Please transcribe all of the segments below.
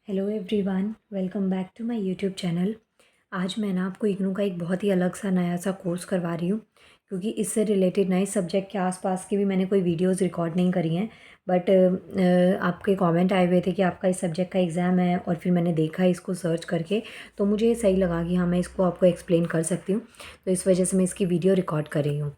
Hello everyone, welcome back to my YouTube channel. आज मैं ना आपको इग्नू का एक बहुत ही अलग सा नया सा कोर्स करवा रही हूँ, क्योंकि इससे रिलेटेड नए सब्जेक्ट के आसपास की भी मैंने कोई वीडियोस रिकॉर्ड नहीं करी हैं। बट आपके कमेंट आए हुए थे कि आपका इस सब्जेक्ट का एग्ज़ाम है, और फिर मैंने देखा इसको सर्च करके, तो मुझे ये सही लगा कि हाँ, मैं इसको आपको एक्सप्लेन कर सकती हूँ। तो इस वजह से मैं इसकी वीडियो रिकॉर्ड कर रही हूँ।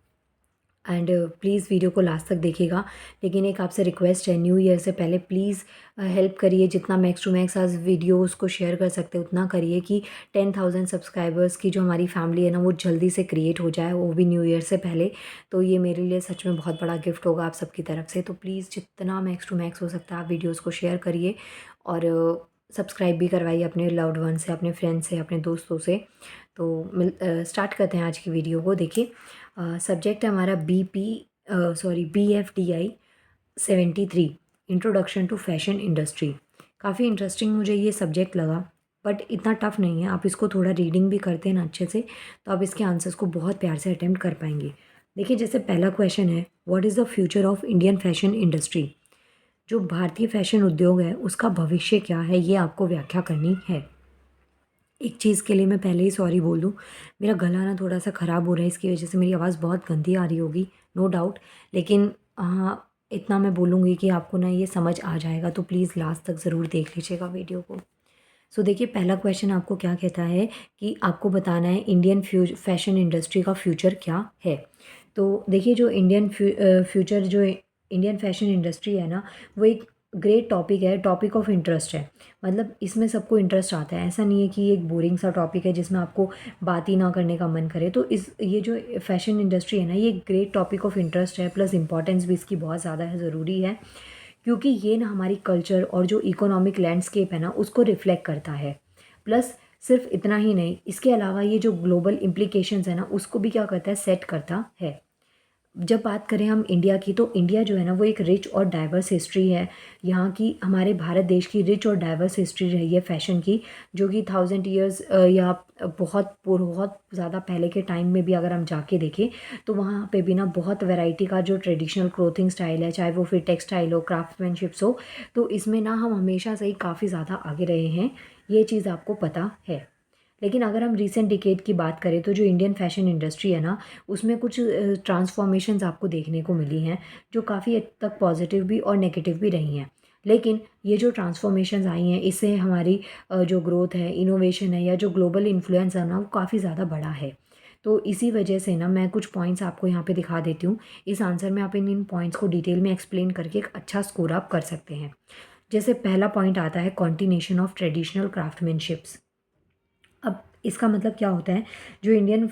एंड प्लीज़ वीडियो को लास्ट तक देखिएगा। लेकिन एक आपसे रिक्वेस्ट है, न्यू ईयर से पहले प्लीज़ हेल्प करिए, जितना मैक्स टू मैक्स आज वीडियोस को शेयर कर सकते हैं उतना करिए, कि 10,000 सब्सक्राइबर्स की जो हमारी फैमिली है ना, वो जल्दी से क्रिएट हो जाए, वो भी न्यू ईयर से पहले। तो ये मेरे लिए सच में बहुत बड़ा गिफ्ट होगा आप सबकी तरफ से। तो प्लीज़ जितना मैक्स टू मैक्स हो सकता है आप वीडियोज़ को शेयर करिए, और सब्सक्राइब भी करवाइए अपने लव्ड वन से, अपने फ्रेंड्स से, अपने दोस्तों से। तो स्टार्ट करते हैं आज की वीडियो को। देखिए, सब्जेक्ट है हमारा BFDI 73, introduction to fashion industry. काफ़ी इंटरेस्टिंग मुझे ये सब्जेक्ट लगा, बट इतना टफ नहीं है। आप इसको थोड़ा रीडिंग भी करते हैं ना अच्छे से, तो आप इसके आंसर्स को बहुत प्यार से अटेम्प्ट कर पाएंगे। देखिए, जैसे पहला क्वेश्चन है, what is the future of Indian fashion industry. जो भारतीय फैशन उद्योग है उसका भविष्य क्या है, ये आपको व्याख्या करनी है। एक चीज़ के लिए मैं पहले ही सॉरी बोल दूँ, मेरा गला ना थोड़ा-सा ख़राब हो रहा है, इसकी वजह से मेरी आवाज़ बहुत गंदी आ रही होगी, नो डाउट। लेकिन हाँ, इतना मैं बोलूँगी कि आपको ना ये समझ आ जाएगा, तो प्लीज़ लास्ट तक ज़रूर देख लीजिएगा वीडियो को। सो देखिए, पहला क्वेश्चन आपको क्या कहता है कि आपको बताना है इंडियन फैशन इंडस्ट्री का फ्यूचर क्या है। तो देखिए, जो फ्यूचर जो इंडियन फैशन इंडस्ट्री है ना, वो एक ग्रेट टॉपिक है, टॉपिक ऑफ इंटरेस्ट है। मतलब इसमें सबको इंटरेस्ट आता है, ऐसा नहीं है कि ये एक बोरिंग सा टॉपिक है जिसमें आपको बात ही ना करने का मन करे। तो इस ये जो फैशन इंडस्ट्री है ना, ये एक ग्रेट टॉपिक ऑफ इंटरेस्ट है, प्लस इंपॉर्टेंस भी इसकी बहुत ज़्यादा है, ज़रूरी है। क्योंकि ये ना हमारी कल्चर और जो इकोनॉमिक लैंडस्केप है ना, उसको रिफ्लेक्ट करता है। प्लस सिर्फ इतना ही नहीं, इसके अलावा ये जो ग्लोबल इम्प्लीकेशंस है ना, उसको भी क्या करता है, सेट करता है। जब बात करें हम इंडिया की, तो इंडिया जो है ना, वो एक रिच और डाइवर्स हिस्ट्री है। यहाँ की, हमारे भारत देश की रिच और डाइवर्स हिस्ट्री रही है फैशन की, जो कि 1000 ईयर्स या बहुत ज़्यादा पहले के टाइम में भी अगर हम जाके देखें, तो वहाँ पे भी ना बहुत वैरायटी का जो ट्रेडिशनल क्लोथिंग स्टाइल है, चाहे वो फिर टेक्सटाइल हो, क्राफ्टमैनशिप्स हो, तो इसमें ना हम हमेशा से ही काफ़ी ज़्यादा आगे रहे हैं। ये चीज़ आपको पता है। लेकिन अगर हम रीसेंट डिकेड की बात करें, तो जो इंडियन फैशन इंडस्ट्री है ना, उसमें कुछ ट्रांसफॉर्मेशंस आपको देखने को मिली हैं, जो काफ़ी हद तक पॉजिटिव भी और नेगेटिव भी रही हैं। लेकिन ये जो ट्रांसफॉर्मेशंस आई हैं, इससे हमारी जो ग्रोथ है, इनोवेशन है, या जो ग्लोबल इन्फ्लुएंस है ना, वो काफ़ी ज़्यादा बड़ा है। तो इसी वजह से ना मैं कुछ पॉइंट्स आपको यहाँ पे दिखा देती हूँ। इस आंसर में आप इन इन पॉइंट्स को डिटेल में एक्सप्लेन करके एक अच्छा स्कोर आप कर सकते हैं। जैसे पहला पॉइंट आता है, कॉन्टिन्यूशन ऑफ ट्रेडिशनल क्राफ्टमैनशिप्स। अब इसका मतलब क्या होता है, जो इंडियन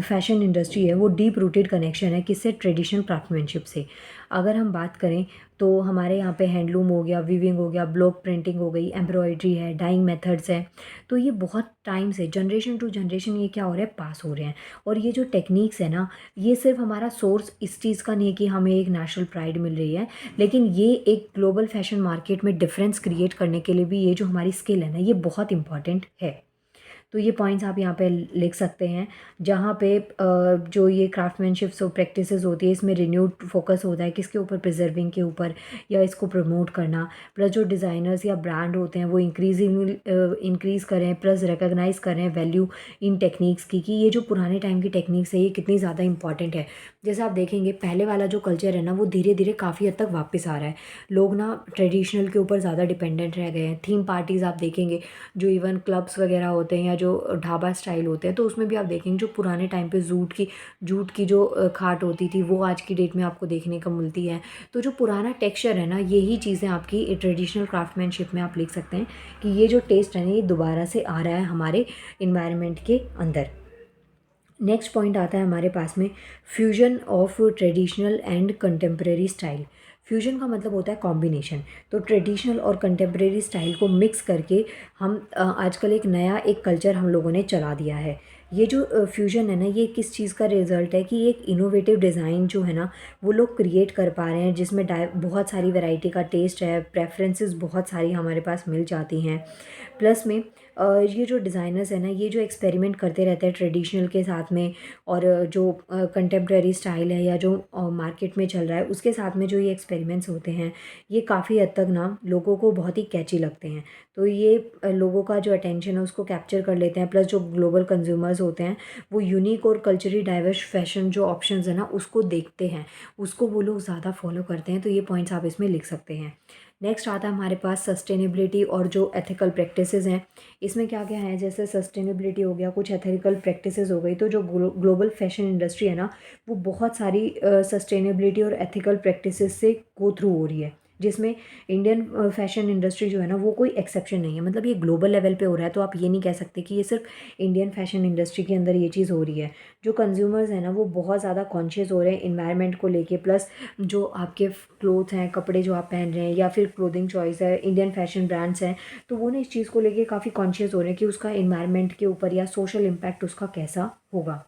फैशन इंडस्ट्री है, वो डीप रूटेड कनेक्शन है किससे, ट्रेडिशनल क्राफ्टमैनशिप से। अगर हम बात करें, तो हमारे यहाँ पे हैंडलूम हो गया, वीविंग हो गया, ब्लॉक प्रिंटिंग हो गई, एम्ब्रॉयडरी है, डाइंग मेथड्स हैं। तो ये बहुत टाइम से, जनरेशन टू जनरेशन, ये क्या हो रहा है, पास हो रहे हैं। और ये जो टेक्निक्स है ना, ये सिर्फ हमारा सोर्स इस चीज़ का नहीं है कि हमें एक नेशनल प्राइड मिल रही है, लेकिन ये एक ग्लोबल फैशन मार्केट में डिफरेंस क्रिएट करने के लिए भी ये जो हमारी स्किल है ना, ये बहुत इंपॉर्टेंट है। तो ये पॉइंट्स आप यहाँ पे लिख सकते हैं, जहाँ पे जो ये क्राफ्टमैनशिप्स और प्रैक्टिसेस होती है, इसमें रिन्यूड फोकस होता है किसके ऊपर, प्रिजर्विंग के ऊपर, या इसको प्रमोट करना। प्लस जो डिज़ाइनर्स या ब्रांड होते हैं, वो इंक्रीज़ करें, प्लस रिकग्नाइज करें वैल्यू इन टेक्निक्स की, कि ये जो पुराने टाइम की टेक्निक्स है, ये कितनी ज़्यादा इंपॉर्टेंट है। जैसे आप देखेंगे, पहले वाला जो कल्चर है ना, वो धीरे धीरे काफ़ी हद तक वापस आ रहा है। लोग ना ट्रेडिशनल के ऊपर ज़्यादा डिपेंडेंट रह गए हैं। थीम पार्टीज़ आप देखेंगे, जो इवन क्लब्स वगैरह होते हैं, या जो ढाबा स्टाइल होते हैं, तो उसमें भी आप देखेंगे, जो पुराने टाइम पे जूट की जो खाट होती थी, वो आज की डेट में आपको देखने को मिलती है। तो जो पुराना टेक्सचर है ना, यही चीज़ें आपकी ट्रेडिशनल क्राफ्टमैनशिप में आप लिख सकते हैं, कि ये जो टेस्ट है ना, ये दोबारा से आ रहा है हमारे इन्वायरमेंट के अंदर। नेक्स्ट पॉइंट आता है हमारे पास में, fusion of traditional and contemporary style. Fusion का मतलब होता है कॉम्बिनेशन। तो ट्रेडिशनल और कंटेम्प्रेरी स्टाइल को मिक्स करके हम आजकल एक कल्चर हम लोगों ने चला दिया है। ये जो फ्यूजन है ना, ये किस चीज़ का रिजल्ट है, कि एक इनोवेटिव डिज़ाइन जो है ना, वो लोग क्रिएट कर पा रहे हैं, जिसमें बहुत सारी वैरायटी का टेस्ट है, प्रेफरेंसेस बहुत सारी हमारे पास मिल जाती हैं। प्लस में ये जो डिज़ाइनर्स हैं ना, ये जो एक्सपेरिमेंट करते रहते हैं ट्रेडिशनल के साथ में, और जो कंटेम्प्रेरी स्टाइल है या जो मार्केट में चल रहा है उसके साथ में जो ये एक्सपेरिमेंट्स होते हैं, ये काफ़ी हद तक ना लोगों को बहुत ही कैची लगते हैं। तो ये लोगों का जो अटेंशन है उसको कैप्चर कर लेते हैं। प्लस जो ग्लोबल कंज्यूमर्स होते हैं वो यूनिक और कल्चरली डाइवर्स फैशन जो ऑप्शंस है ना उसको देखते हैं, उसको वो लोग ज़्यादा फॉलो करते हैं। तो ये पॉइंट्स आप इसमें लिख सकते हैं। नेक्स्ट आता है हमारे पास सस्टेनेबिलिटी और जो एथिकल प्रैक्टिसेस हैं। इसमें क्या क्या है, जैसे सस्टेनेबिलिटी हो गया, कुछ एथिकल प्रैक्टिसेस हो गई। तो जो ग्लोबल फैशन इंडस्ट्री है ना, वो बहुत सारी सस्टेनेबिलिटी और एथिकल प्रैक्टिसेस से गो थ्रू हो रही है, जिसमें इंडियन फैशन इंडस्ट्री जो है ना वो कोई एक्सेप्शन नहीं है। मतलब ये ग्लोबल लेवल पे हो रहा है, तो आप ये नहीं कह सकते कि ये सिर्फ इंडियन फैशन इंडस्ट्री के अंदर ये चीज़ हो रही है। जो कंज्यूमर्स हैं ना वो बहुत ज़्यादा कॉन्शियस हो रहे हैं इन्वायरमेंट को लेके। प्लस जो आपके क्लोथ हैं, कपड़े जो आप पहन रहे हैं या फिर क्लोथिंग चॉइस है, इंडियन फैशन ब्रांड्स हैं, तो वो ना इस चीज़ को लेके काफ़ी कॉन्शियस हो रहे हैं कि उसका इन्वायरमेंट के ऊपर या सोशल इम्पैक्ट उसका कैसा होगा।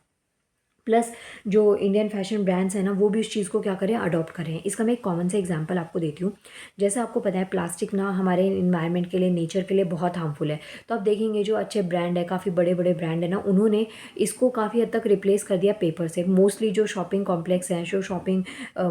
प्लस जो इंडियन फैशन ब्रांड्स हैं ना वो भी इस चीज़ को क्या करें, अडॉप्ट करें। इसका मैं एक कॉमन से एग्जांपल आपको देती हूँ। जैसे आपको पता है प्लास्टिक ना हमारे इन्वायरमेंट के लिए, नेचर के लिए बहुत हार्मफुल है। तो आप देखेंगे जो अच्छे ब्रांड है, काफ़ी बड़े बड़े ब्रांड है ना, उन्होंने इसको काफ़ी हद तक रिप्लेस कर दिया पेपर से। मोस्टली जो शॉपिंग कॉम्प्लेक्स हैं, जो शॉपिंग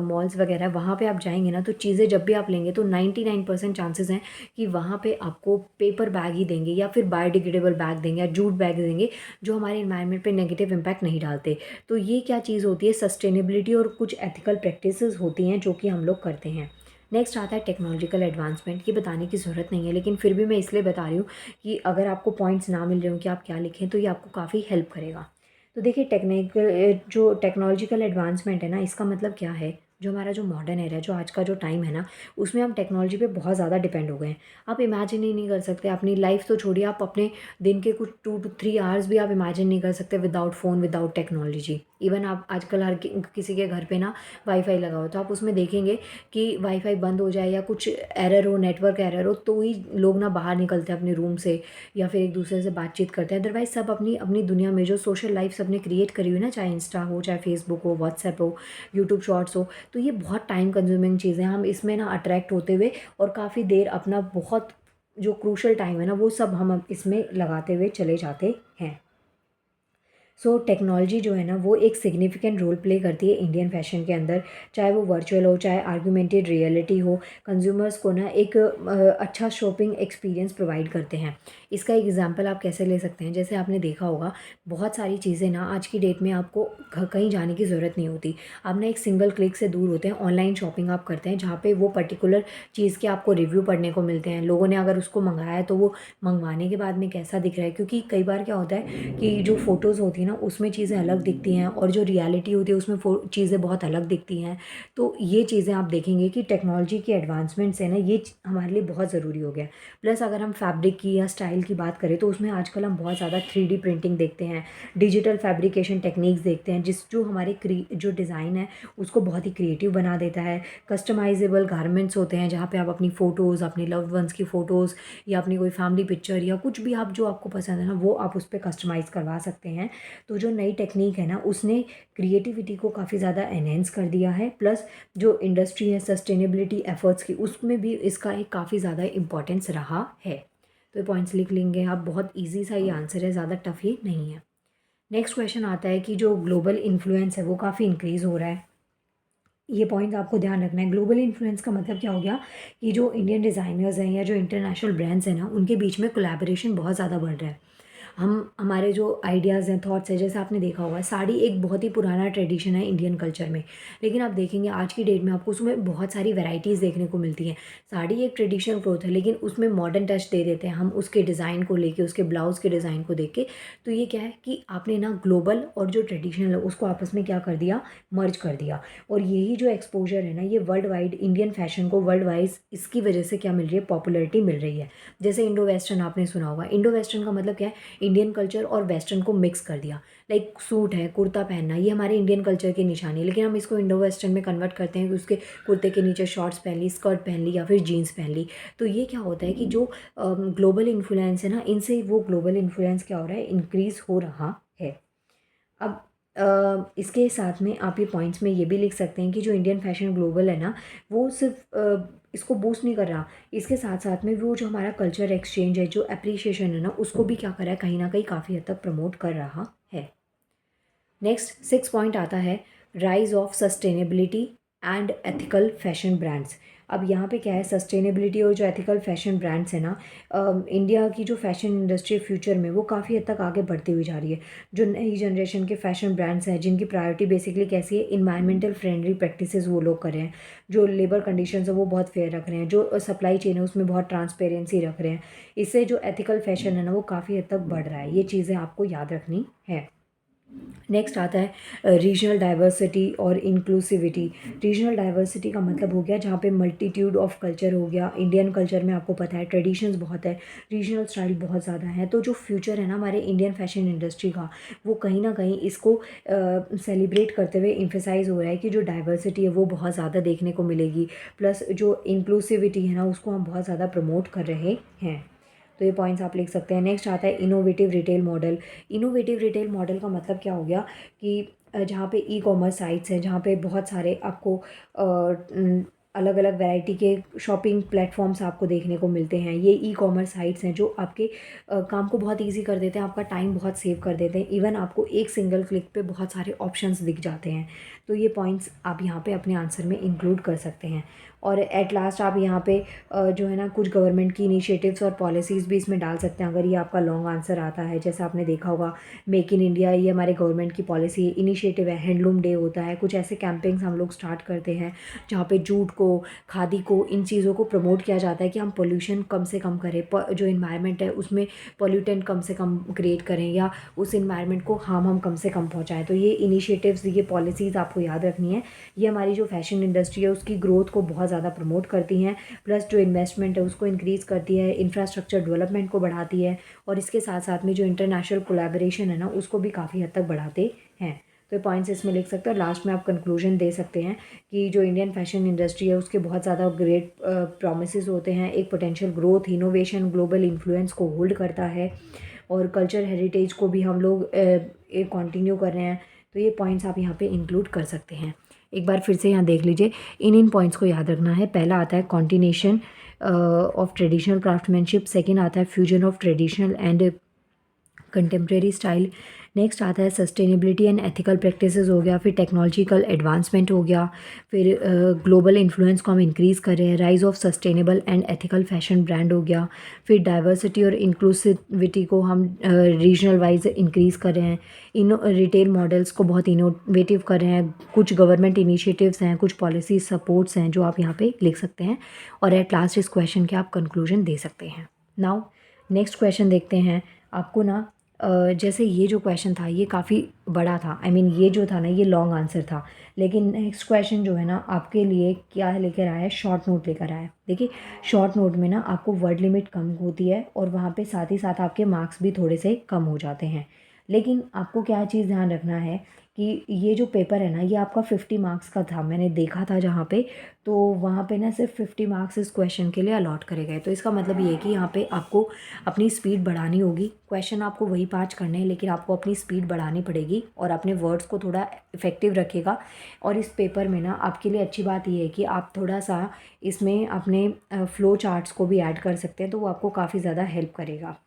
मॉल्स वगैरह, वहाँ पर आप जाएंगे ना तो चीज़ें जब भी आप लेंगे तो 99% चांसेस हैं कि वहाँ पर आपको पेपर बैग ही देंगे या फिर बायोडिग्रेडेबल बैग देंगे या जूट बैग देंगे, जो हमारे इन्वायरमेंट पर नेगेटिव इम्पैक्ट नहीं डालते। तो ये क्या चीज़ होती है, सस्टेनेबिलिटी और कुछ एथिकल प्रैक्टिसेस होती हैं जो कि हम लोग करते हैं। नेक्स्ट आता है टेक्नोलॉजिकल एडवांसमेंट। ये बताने की ज़रूरत नहीं है, लेकिन फिर भी मैं इसलिए बता रही हूँ कि अगर आपको पॉइंट्स ना मिल रहे हो कि आप क्या लिखें तो ये आपको काफ़ी हेल्प करेगा। तो देखिए जो टेक्नोलॉजिकल एडवांसमेंट है ना, इसका मतलब क्या है, जो हमारा जो मॉडर्न एरा है, जो आज का जो टाइम है ना, उसमें हम टेक्नोलॉजी पे बहुत ज़्यादा डिपेंड हो गए हैं। आप इमेजिन ही नहीं कर सकते, अपनी लाइफ तो छोड़िए, आप अपने दिन के कुछ 2 to 3 आवर्स भी आप इमेजिन नहीं कर सकते without phone, without technology. Even आप आजकल किसी के घर पे ना वाईफाई लगा हो तो आप उसमें देखेंगे कि वाईफाई बंद हो जाए या कुछ एरर हो, नेटवर्क एरर हो, तो ही लोग ना बाहर निकलते हैं अपने रूम से या फिर एक दूसरे से बातचीत करते हैं। अदरवाइज़ सब अपनी अपनी दुनिया में जो सोशल लाइफ सबने क्रिएट करी हुई है ना, चाहे इंस्टा हो, चाहे फेसबुक हो, व्हाट्सएप हो, यूट्यूब शॉर्ट्स हो, तो ये बहुत टाइम कंज्यूमिंग चीज़ें हैं। हम इसमें ना अट्रैक्ट होते हुए और काफ़ी देर अपना बहुत जो क्रूशल टाइम है ना वो सब हम अब इसमें लगाते हुए चले जाते हैं। सो टेक्नोलॉजी जो है ना वो एक सिग्निफिकेंट रोल प्ले करती है इंडियन फैशन के अंदर, चाहे वो वर्चुअल हो, चाहे आर्गुमेंटेड रियलिटी हो। कंज्यूमर्स को ना एक अच्छा शॉपिंग एक्सपीरियंस प्रोवाइड करते हैं। इसका एक एग्जांपल आप कैसे ले सकते हैं, जैसे आपने देखा होगा बहुत सारी चीज़ें ना आज की डेट में आपको कहीं जाने की ज़रूरत नहीं होती। आप ना एक सिंगल क्लिक से दूर होते हैं, ऑनलाइन शॉपिंग आप करते हैं जहाँ पे वो पर्टिकुलर चीज़ के आपको रिव्यू पढ़ने को मिलते हैं। लोगों ने अगर उसको मंगाया है तो वो मंगवाने के बाद में कैसा दिख रहा है, क्योंकि कई बार क्या होता है कि जो फ़ोटोज़ होती हैं ना उसमें चीज़ें अलग दिखती हैं और जो रियलिटी होती है उसमें चीज़ें बहुत अलग दिखती हैं। तो ये चीज़ें आप देखेंगे कि टेक्नोलॉजी के एडवांसमेंट से ना ये हमारे लिए बहुत ज़रूरी हो गया है। प्लस अगर हम फैब्रिक की या स्टाइल की बात करें तो उसमें आजकल हम बहुत ज़्यादा 3D प्रिंटिंग देखते हैं, डिजिटल फैब्रिकेशन टेक्निक्स देखते हैं, जो हमारे जो डिज़ाइन है उसको बहुत ही क्रिएटिव बना देता है। कस्टमाइजेबल गारमेंट्स होते हैं जहाँ पे आप अपनी फ़ोटोज़, अपने लव्ड वंस की फ़ोटोज़ या अपनी कोई फैमिली पिक्चर या कुछ भी आप जो आपको पसंद है ना वो आप उस पे कस्टमाइज़ करवा सकते हैं। तो जो नई टेक्नीक है ना उसने क्रिएटिविटी को काफ़ी ज़्यादा एनहेंस कर दिया है। प्लस जो इंडस्ट्री है सस्टेनेबिलिटी एफर्ट्स की, उसमें भी इसका एक काफ़ी ज़्यादा इम्पोर्टेंस रहा है। तो ये पॉइंट्स लिख लेंगे आप, बहुत ईजी सा ये आंसर है, ज़्यादा टफ ही नहीं है। नेक्स्ट क्वेश्चन आता है कि जो ग्लोबल इन्फ्लुएंस है वो काफ़ी इंक्रीज़ हो रहा है। ये पॉइंट आपको ध्यान रखना है। ग्लोबल इन्फ्लुएंस का मतलब क्या हो गया कि जो इंडियन डिज़ाइनर्स हैं या जो इंटरनेशनल ब्रांड्स हैं ना उनके बीच में कोलैबोरेशन बहुत ज़्यादा बढ़ रहा है। हम हमारे जो आइडियाज़ हैं, थॉट्स हैं, जैसे आपने देखा होगा साड़ी एक बहुत ही पुराना ट्रेडिशन है इंडियन कल्चर में, लेकिन आप देखेंगे आज की डेट में आपको उसमें बहुत सारी वैरायटीज़ देखने को मिलती हैं। साड़ी एक ट्रेडिशनल क्लोथ है लेकिन उसमें मॉडर्न टच दे देते हैं हम उसके डिज़ाइन को लेके, उसके ब्लाउज़ के डिज़ाइन को देख के। तो ये क्या है कि आपने ना ग्लोबल और जो ट्रेडिशनल है उसको आपस में क्या कर दिया, मर्ज कर दिया। और यही जो एक्सपोजर है ना ये वर्ल्ड वाइड इंडियन फैशन को वर्ल्ड वाइज इसकी वजह से क्या मिल रही है, पॉपुलैरिटी मिल रही है। जैसे इंडो वेस्टर्न आपने सुना होगा, इंडो वेस्टर्न का मतलब क्या है, इंडियन कल्चर और वेस्टर्न को मिक्स कर दिया। लाइक सूट है, कुर्ता पहनना, ये हमारे इंडियन कल्चर की निशानी है, लेकिन हम इसको इंडो वेस्टर्न में कन्वर्ट करते हैं कि उसके कुर्ते के नीचे शॉर्ट्स पहन ली, स्कर्ट पहन ली या फिर जीन्स पहन ली। तो ये क्या होता है कि जो ग्लोबल इन्फ्लुएंस है ना, इनसे वो ग्लोबल इन्फ्लुएंस क्या हो रहा है, इंक्रीज़ हो रहा है। अब इसके साथ में आप ये पॉइंट्स में ये भी लिख सकते हैं कि जो इंडियन फैशन ग्लोबल है ना वो सिर्फ इसको बूस्ट नहीं कर रहा, इसके साथ साथ में वो जो हमारा कल्चर एक्सचेंज है, जो अप्रिसिएशन है ना, उसको भी क्या कर रहा है, कहीं ना कहीं काफ़ी हद तक प्रमोट कर रहा है। नेक्स्ट 6 पॉइंट आता है rise of sustainability and ethical fashion brands. अब यहाँ पे क्या है, सस्टेनेबिलिटी और जो एथिकल फैशन ब्रांड्स है ना, इंडिया की जो फैशन इंडस्ट्री फ्यूचर में वो काफ़ी हद तक आगे बढ़ती हुई जा रही है। जो नई जनरेशन के फैशन ब्रांड्स हैं जिनकी प्रायोरिटी बेसिकली कैसी है, इन्वायरमेंटल फ्रेंडली प्रैक्टिसेस वो लोग कर रहे हैं, जो लेबर कंडीशंस है वो बहुत फेयर रख रहे हैं, जो सप्लाई चेन है उसमें बहुत ट्रांसपेरेंसी रख रहे हैं। इससे जो एथिकल फैशन है ना वो काफ़ी हद तक बढ़ रहा है। ये चीज़ें आपको याद रखनी है। नेक्स्ट आता है रीजनल डाइवर्सिटी और इंक्लूसिविटी। रीजनल डाइवर्सिटी का मतलब हो गया जहाँ पे मल्टीट्यूड ऑफ कल्चर हो गया। इंडियन कल्चर में आपको पता है ट्रेडिशंस बहुत है, रीजनल स्टाइल बहुत ज़्यादा है। तो जो फ्यूचर है ना हमारे इंडियन फैशन इंडस्ट्री का, वो कहीं ना कहीं इसको सेलिब्रेट करते हुए इम्फेसाइज हो रहा है कि जो डाइवर्सिटी है वो बहुत ज़्यादा देखने को मिलेगी, प्लस जो इंक्लूसिविटी है ना उसको हम बहुत ज़्यादा प्रमोट कर रहे हैं। तो ये पॉइंट्स आप लिख सकते हैं। नेक्स्ट आता है innovative retail model. Innovative retail model का मतलब क्या हो गया कि जहाँ पे ई कॉमर्स साइट्स हैं, जहाँ पे बहुत सारे आपको अलग अलग वैरायटी के शॉपिंग प्लेटफॉर्म्स आपको देखने को मिलते हैं। ये ई कॉमर्स साइट्स हैं जो आपके काम को बहुत इजी कर देते हैं, आपका टाइम बहुत सेव कर देते हैं। इवन आपको एक सिंगल क्लिक पे बहुत सारे ऑप्शंस दिख जाते हैं। तो ये पॉइंट्स आप यहाँ पे अपने आंसर में इंक्लूड कर सकते हैं। और एट लास्ट आप यहाँ पे जो है ना कुछ गवर्नमेंट की इनिशिएटिव्स और पॉलिसीज़ भी इसमें डाल सकते हैं, अगर ये आपका लॉन्ग आंसर आता है। जैसे आपने देखा होगा मेक इन इंडिया, ये हमारे गवर्नमेंट की पॉलिसी इनिशिएटिव है। हैंडलूम डे होता है, कुछ ऐसे कैंपेन्स हम लोग स्टार्ट करते हैं जहाँ पे जूट को, खादी को, इन चीज़ों को प्रमोट किया जाता है कि हम पोल्यूशन कम से कम करें, जो इन्वायरमेंट है उसमें पोल्यूटेंट कम से कम क्रिएट करें, या उस इन्वायरमेंट को हार्म हम कम से कम पहुँचाएँ। तो ये इनिशिएटिव्स, ये पॉलिसीज़ आपको याद रखनी है। ये हमारी जो फैशन इंडस्ट्री है उसकी ग्रोथ को बहुत ज़्यादा प्रमोट करती हैं, प्लस जो इन्वेस्टमेंट है उसको इंक्रीज़ करती है, इंफ्रास्ट्रक्चर डेवलपमेंट को बढ़ाती है, और इसके साथ साथ में जो इंटरनेशनल कोलैबोरेशन है ना उसको भी काफ़ी हद तक बढ़ाते हैं। तो पॉइंट्स इसमें लिख सकते हो। लास्ट में आप कंक्लूजन दे सकते हैं कि जो इंडियन फैशन इंडस्ट्री है उसके बहुत ज़्यादा ग्रेट प्रॉमिसेस होते हैं। एक potential growth, innovation, global influence को होल्ड करता है, और कल्चर हेरिटेज को भी हम लोग कंटिन्यू कर रहे हैं। तो ये पॉइंट्स आप यहाँ पे इंक्लूड कर सकते हैं। एक बार फिर से यहाँ देख लीजिए, इन पॉइंट्स को याद रखना है। पहला आता है continuation of traditional craftsmanship, second आता है fusion of traditional and contemporary style, next आता है सस्टेनेबिलिटी एंड एथिकल प्रैक्टिसेस हो गया, फिर टेक्नोलॉजिकल एडवांसमेंट हो गया, फिर ग्लोबल इन्फ्लुएंस को हम इंक्रीज़ कर रहे हैं, rise of sustainable and ethical fashion brand हो गया, फिर डाइवर्सिटी और इंक्लूसिविटी को हम रीजनल वाइज इंक्रीज़ कर रहे हैं, इन रिटेल मॉडल्स को बहुत इनोवेटिव कर रहे हैं, कुछ गवर्नमेंट इनिशिएटिव्स हैं, कुछ पॉलिसी सपोर्ट्स हैं जो आप यहाँ पे लिख सकते हैं, और एट लास्ट इस क्वेश्चन के आप कंक्लूजन दे सकते हैं। नाउ नेक्स्ट क्वेश्चन देखते हैं। आपको ना जैसे ये जो क्वेश्चन था ये काफ़ी बड़ा था, ये जो था ना ये लॉन्ग आंसर था, लेकिन नेक्स्ट क्वेश्चन जो है ना आपके लिए क्या लेकर आया है, शॉर्ट नोट लेकर आया है। देखिए शॉर्ट नोट में ना आपको वर्ड लिमिट कम होती है, और वहाँ पे साथ ही साथ आपके मार्क्स भी थोड़े से कम हो जाते हैं। लेकिन आपको क्या चीज़ ध्यान रखना है कि ये जो पेपर है ना ये आपका 50 मार्क्स का था, मैंने देखा था जहाँ पे, तो वहाँ पे ना सिर्फ 50 मार्क्स इस क्वेश्चन के लिए अलॉट करे गए। तो इसका मतलब ये है कि यहाँ पे आपको अपनी स्पीड बढ़ानी होगी। क्वेश्चन आपको वही 5 करने हैं, लेकिन आपको अपनी स्पीड बढ़ानी पड़ेगी और अपने वर्ड्स को थोड़ा इफेक्टिव रखिएगा। और इस पेपर में ना आपके लिए अच्छी बात ये है कि आप थोड़ा सा इसमें अपने फ्लो चार्ट्स को भी ऐड कर सकते हैं, तो वो आपको काफ़ी ज़्यादा हेल्प करेगा।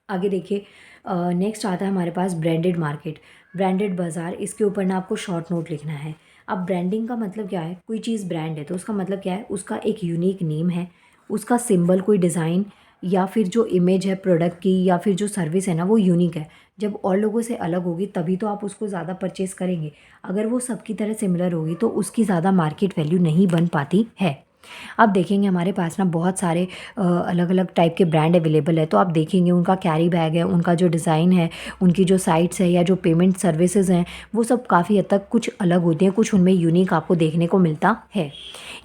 आगे देखिए, नेक्स्ट आता है हमारे पास ब्रांडेड मार्केट, ब्रांडेड बाज़ार। इसके ऊपर ना आपको शॉर्ट नोट लिखना है। अब ब्रांडिंग का मतलब क्या है, कोई चीज़ ब्रांड है तो उसका मतलब क्या है, उसका एक यूनिक नेम है, उसका सिंबल, कोई डिज़ाइन, या फिर जो इमेज है प्रोडक्ट की, या फिर जो सर्विस है ना वो यूनिक है। जब और लोगों से अलग होगी तभी तो आप उसको ज़्यादा परचेस करेंगे। अगर वो सबकी तरह सिमिलर होगी तो उसकी ज़्यादा मार्केट वैल्यू नहीं बन पाती है। अब देखेंगे हमारे पास ना बहुत सारे अलग अलग टाइप के ब्रांड अवेलेबल है, तो आप देखेंगे उनका कैरी बैग है, उनका जो डिज़ाइन है, उनकी जो साइट्स है, या जो पेमेंट सर्विसेज हैं, वो सब काफ़ी हद तक कुछ अलग होती हैं, कुछ उनमें यूनिक आपको देखने को मिलता है।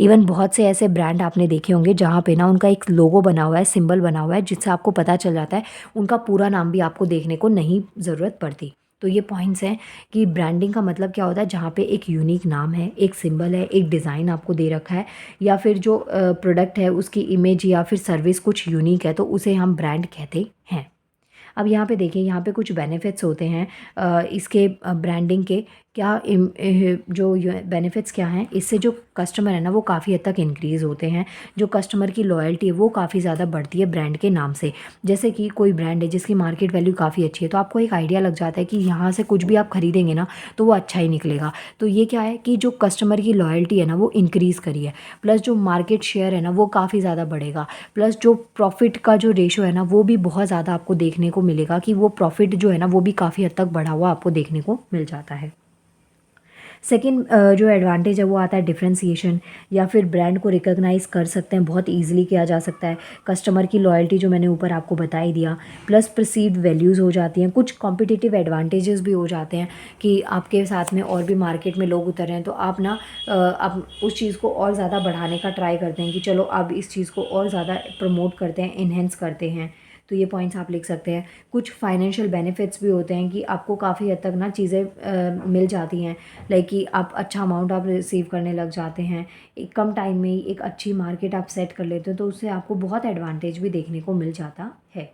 इवन बहुत से ऐसे ब्रांड आपने देखे होंगे जहाँ पे ना उनका एक लोगो बना हुआ है, सिंबल बना हुआ है, जिससे आपको पता चल जाता है, उनका पूरा नाम भी आपको देखने को नहीं ज़रूरत पड़ती। तो ये पॉइंट्स हैं कि ब्रांडिंग का मतलब क्या होता है, जहाँ पे एक यूनिक नाम है, एक सिंबल है, एक डिज़ाइन आपको दे रखा है, या फिर जो प्रोडक्ट है उसकी इमेज या फिर सर्विस कुछ यूनिक है, तो उसे हम ब्रांड कहते हैं। अब यहाँ पे देखिए, यहाँ पे कुछ बेनिफिट्स होते हैं इसके ब्रांडिंग के, क्या जो बेनिफिट्स क्या हैं, इससे जो कस्टमर है ना वो काफ़ी हद तक इंक्रीज़ होते हैं। जो कस्टमर की लॉयल्टी है वो काफ़ी ज़्यादा बढ़ती है ब्रांड के नाम से। जैसे कि कोई ब्रांड है जिसकी मार्केट वैल्यू काफ़ी अच्छी है, तो आपको एक आइडिया लग जाता है कि यहाँ से कुछ भी आप खरीदेंगे ना तो वो अच्छा ही निकलेगा। तो ये क्या है कि जो कस्टमर की लॉयल्टी है ना वो इंक्रीज़ करी है, प्लस जो मार्केट शेयर है ना वो काफ़ी ज़्यादा बढ़ेगा, प्लस जो प्रॉफिट का जो रेशो है ना वो भी बहुत ज़्यादा आपको देखने को मिलेगा कि वो प्रॉफिट जो है ना वो भी काफ़ी हद तक बढ़ा हुआ आपको देखने को मिल जाता है। सेकंड जो एडवांटेज है वो आता है डिफरेंशिएशन, या फिर ब्रांड को रिकॉग्नाइज़ कर सकते हैं, बहुत ईजिली किया जा सकता है। कस्टमर की लॉयल्टी जो मैंने ऊपर आपको बता ही दिया, प्लस परसीव्ड वैल्यूज़ हो जाती हैं। कुछ कॉम्पिटिटिव एडवांटेजेस भी हो जाते हैं कि आपके साथ में और भी मार्केट में लोग उतर रहे हैं, तो आप ना आप उस चीज़ को और ज़्यादा बढ़ाने का ट्राई करते हैं कि चलो अब इस चीज़ को और ज़्यादा प्रमोट करते हैं, इन्हेंस करते हैं। तो ये पॉइंट्स आप लिख सकते हैं। कुछ फाइनेंशियल बेनिफिट्स भी होते हैं कि आपको काफ़ी हद तक ना चीज़ें मिल जाती हैं, लाइक कि आप अच्छा अमाउंट आप रिसीव करने लग जाते हैं, एक कम टाइम में ही एक अच्छी मार्केट आप सेट कर लेते हो, तो उससे आपको बहुत एडवांटेज भी देखने को मिल जाता है।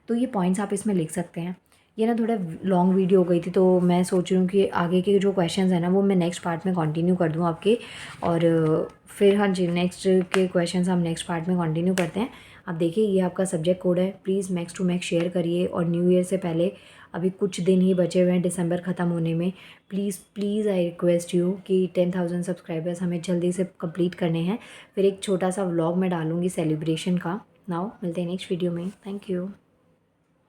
तो ये पॉइंट्स आप इसमें लिख सकते हैं। ये ना थोड़ा लॉन्ग वीडियो हो गई थी, तो मैं सोच रही हूँ कि आगे के जो क्वेश्चंस हैं ना वो मैं नेक्स्ट पार्ट में कंटिन्यू कर दूँ आपके, और फिर हाँ जी नेक्स्ट के क्वेश्चंस हम नेक्स्ट पार्ट में कंटिन्यू करते हैं। आप देखिए ये आपका सब्जेक्ट कोड है, please max to max share करिए, और न्यू ईयर से पहले अभी कुछ दिन ही बचे हुए हैं दिसंबर ख़त्म होने में। Please please I request you कि 10,000 सब्सक्राइबर्स हमें जल्दी से कंप्लीट करने हैं। फिर एक छोटा सा व्लॉग मैं डालूँगी सेलिब्रेशन का। नाउ मिलते हैं नेक्स्ट वीडियो में। Thank you.